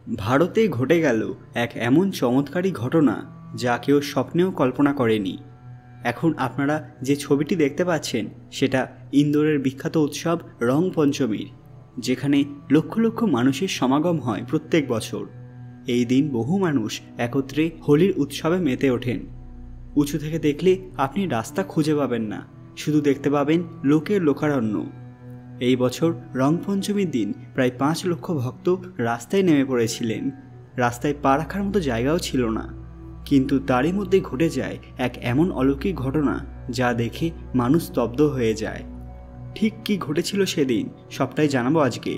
ভারতে ঘটে গেল এক এমন চমৎকারী ঘটনা যা কেউ স্বপ্নেও কল্পনা করেনি। এখন আপনারা যে ছবিটি দেখতে পাচ্ছেন সেটা ইন্দোরের বিখ্যাত উৎসব রং পঞ্চমীর, যেখানে লক্ষ লক্ষ মানুষের সমাগম হয় প্রত্যেক বছর। এই দিন বহু মানুষ একত্রে হোলির উৎসবে মেতে ওঠেন। উঁচু থেকে দেখলে আপনি রাস্তা খুঁজে পাবেন না, শুধু দেখতে পাবেন লোকের লোকারণ্য। এই বছর রং পঞ্চমীর দিন প্রায় 5 লক্ষ ভক্ত রাস্তায় নেমে পড়েছিলেন। রাস্তায় পা রাখার মতো জায়গাও ছিল না, কিন্তু তারই মধ্যে ঘটে যায় এক এমন অলৌকিক ঘটনা যা দেখে মানুষ স্তব্ধ হয়ে যায়। ঠিক কী ঘটেছিল সেদিন সবটাই জানাবো আজকে।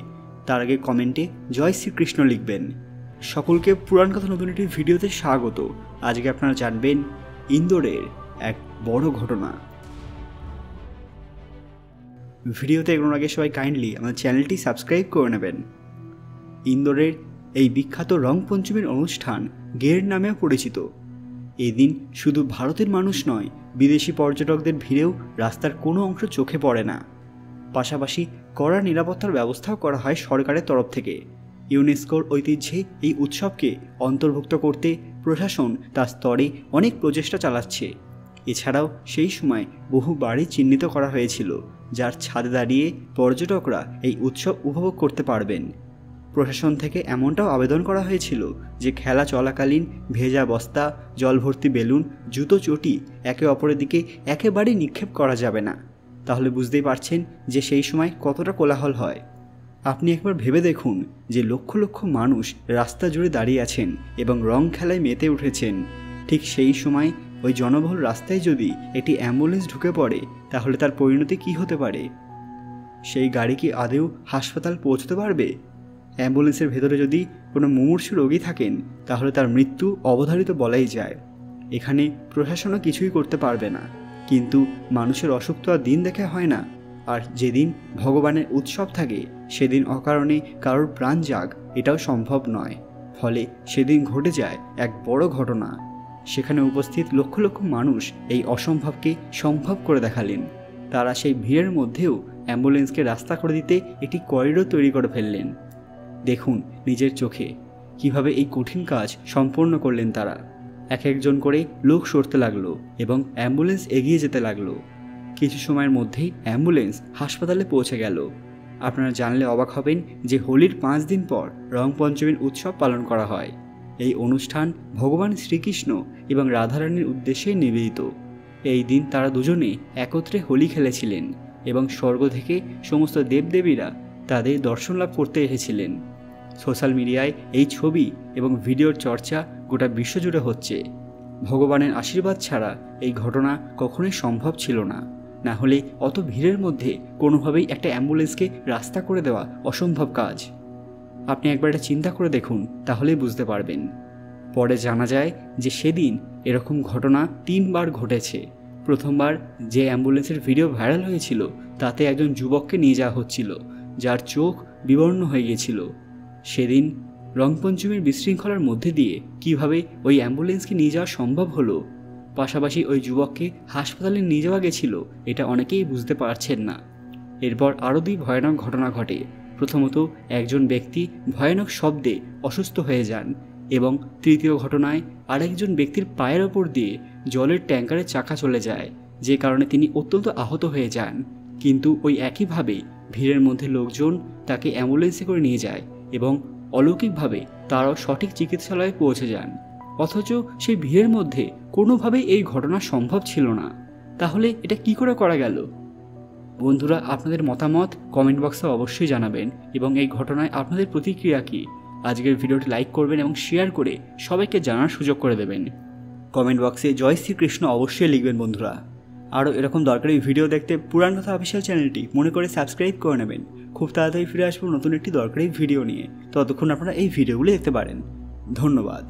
তার আগে কমেন্টে জয় শ্রীকৃষ্ণ লিখবেন। সকলকে পুরাণ কথা নতুন একটি ভিডিওতে স্বাগত। আজকে আপনারা জানবেন ইন্দোরের এক বড় ঘটনা। ভিডিওতে এগোনোর আগে সবাই কাইন্ডলি আমাদের চ্যানেলটি সাবস্ক্রাইব করে নেবেন। ইন্দোরের এই বিখ্যাত রং পঞ্চমীর অনুষ্ঠান গের নামেও পরিচিত। এদিন শুধু ভারতের মানুষ নয়, বিদেশি পর্যটকদের ভিড়েও রাস্তার কোনো অংশ চোখে পড়ে না। পাশাপাশি কড়া নিরাপত্তার ব্যবস্থাও করা হয় সরকারের তরফ থেকে। ইউনেস্কোর ঐতিহ্যে এই উৎসবকে অন্তর্ভুক্ত করতে প্রশাসন তার স্তরে অনেক প্রচেষ্টা চালাচ্ছে। এছাড়াও সেই সময় বহু বাড়ি চিহ্নিত করা হয়েছিল, যার ছাদে দাঁড়িয়ে পর্যটকরা এই উৎসব উপভোগ করতে পারবেন। প্রশাসন থেকে এমনটাও আবেদন করা হয়েছিল যে খেলা চলাকালীন ভেজা বস্তা, জল ভর্তি বেলুন, জুতো চটি একে অপরের দিকে একেবারেই নিক্ষেপ করা যাবে না। তাহলে বুঝতেই পারছেন যে সেই সময় কতটা কোলাহল হয়। আপনি একবার ভেবে দেখুন যে লক্ষ লক্ষ মানুষ রাস্তা জুড়ে দাঁড়িয়ে আছেন এবং রং খেলায় মেতে উঠেছেন। ঠিক সেই সময় ওই জনবহুল রাস্তায় যদি একটি অ্যাম্বুলেন্স ঢুকে পড়ে, তাহলে তার পরিণতি কী হতে পারে? সেই গাড়ি কি আদৌ হাসপাতাল পৌঁছতে পারবে? অ্যাম্বুলেন্সের ভেতরে যদি কোনো মুমূর্ষু রোগী থাকেন, তাহলে তার মৃত্যু অবধারিত বলাই যায়। এখানে প্রশাসনও কিছুই করতে পারবে না। কিন্তু মানুষের অসুখ তো আর দিন দেখে হয় না। আর যেদিন ভগবানের উৎসব থাকে সেদিন অকারণে কারোর প্রাণ যাক এটাও সম্ভব নয়। ফলে সেদিন ঘটে যায় এক বড় ঘটনা। সেখানে উপস্থিত লক্ষ লক্ষ মানুষ এই অসম্ভবকে সম্ভব করে দেখালেন। তারা সেই ভিড়ের মধ্যেও অ্যাম্বুলেন্সকে রাস্তা করে দিতে একটি করিডোর তৈরি করে ফেললেন। দেখুন নিজের চোখে কিভাবে এই কঠিন কাজ সম্পন্ন করলেন তারা। এক একজন করে লোক সরতে লাগলো এবং অ্যাম্বুলেন্স এগিয়ে যেতে লাগলো। কিছু সময়ের মধ্যেই অ্যাম্বুলেন্স হাসপাতালে পৌঁছে গেল। আপনারা জানলে অবাক হবেন যে হোলির 5 দিন পর রং পঞ্চমীর উৎসব পালন করা হয়। এই অনুষ্ঠান ভগবান শ্রীকৃষ্ণ এবং রাধারানীর উদ্দেশ্যে নিবেদিত। এই দিন তারা দুজনে একত্রে হোলি খেলেছিলেন এবং স্বর্গ থেকে সমস্ত দেবদেবীরা তাদের দর্শন লাভ করতে এসেছিলেন। সোশ্যাল মিডিয়ায় এই ছবি এবং ভিডিওর চর্চা গোটা বিশ্বজুড়ে হচ্ছে। ভগবানের আশীর্বাদ ছাড়া এই ঘটনা কখনোই সম্ভব ছিল না। না হলে অত ভিড়ের মধ্যে কোনোভাবেই একটা অ্যাম্বুলেন্সকে রাস্তা করে দেওয়া অসম্ভব কাজ। আপনি একবার এটা চিন্তা করে দেখুন, তাহলেই বুঝতে পারবেন। পরে জানা যায় যে সেদিন এরকম ঘটনা 3 বার ঘটেছে। প্রথমবার যে অ্যাম্বুলেন্সের ভিডিও ভাইরাল হয়েছিল তাতে একজন যুবককে নিয়ে যাওয়া হচ্ছিল, যার চোখ বিবর্ণ হয়ে গিয়েছিল। সেদিন রংপঞ্চমীর বিশৃঙ্খলার মধ্যে দিয়ে কিভাবে ওই অ্যাম্বুলেন্সকে নিয়ে যাওয়া সম্ভব হলো, পাশাপাশি ওই যুবককে হাসপাতালে নিয়ে যাওয়া গেছিল, এটা অনেকেই বুঝতে পারছেন না। এরপর আরও 2 ভয়ানক ঘটনা ঘটে। প্রথমত একজন ব্যক্তি ভয়ানক শব্দে অসুস্থ হয়ে যান এবং তৃতীয় ঘটনায় আরেকজন ব্যক্তির পায়ের ওপর দিয়ে জলের ট্যাঙ্কারের চাকা চলে যায়, যে কারণে তিনি অত্যন্ত আহত হয়ে যান। কিন্তু ওই একইভাবে ভিড়ের মধ্যে লোকজন তাকে অ্যাম্বুলেন্সে করে নিয়ে যায় এবং অলৌকিকভাবে তারাও সঠিক চিকিৎসালয়ে পৌঁছে যান। অথচ সেই ভিড়ের মধ্যে কোনোভাবেই এই ঘটনা সম্ভব ছিল না। তাহলে এটা কি করে করা গেল? বন্ধুরা, আপনাদের মতামত কমেন্ট বক্সে অবশ্যই জানাবেন এবং এই ঘটনায় আপনাদের প্রতিক্রিয়া কী। আজকের ভিডিওটি লাইক করবেন এবং শেয়ার করে সবাইকে জানার সুযোগ করে দেবেন। কমেন্ট বক্সে জয় শ্রীকৃষ্ণ অবশ্যই লিখবেন বন্ধুরা। আরও এরকম দরকারি ভিডিও দেখতে পুরাণ কথা অফিসিয়াল চ্যানেলটি মনে করে সাবস্ক্রাইব করে নেবেন। খুব তাড়াতাড়ি ফিরে আসবো নতুন একটি দরকারি ভিডিও নিয়ে। ততক্ষণ আপনারা এই ভিডিওগুলি দেখতে পারেন। ধন্যবাদ।